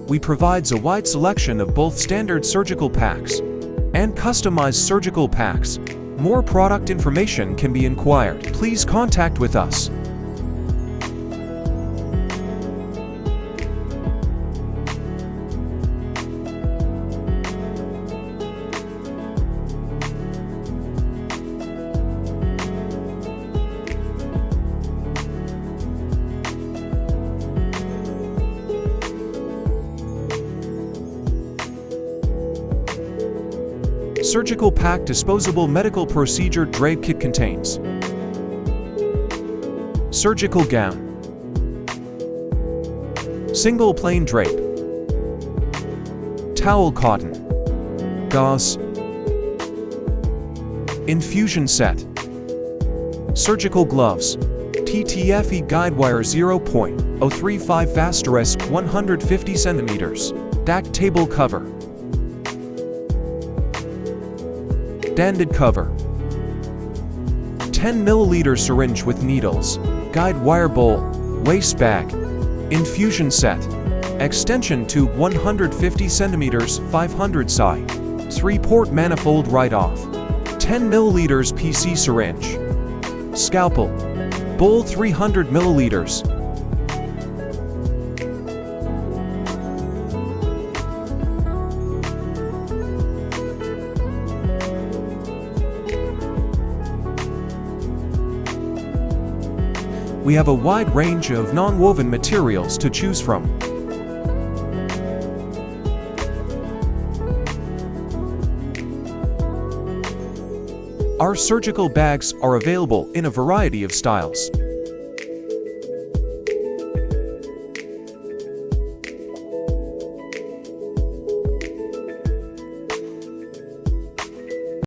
we provides a wide selection of both standard surgical packs and customized surgical packs. More product information can be inquired. Please contact with us. Surgical Pack Disposable Medical Procedure Drape Kit contains surgical gown, single plain drape, towel cotton, gauze, infusion set, surgical gloves, PTFE Guidewire 0.035 * 150 cm, DAC table cover, danded cover, 10 ml syringe with needles, guide wire bowl, waste bag, infusion set, extension tube 150 cm 500 psi, 3-port manifold right off, 10 ml PC syringe, scalpel, bowl 300 ml. We have a wide range of non-woven materials to choose from. Our surgical bags are available in a variety of styles.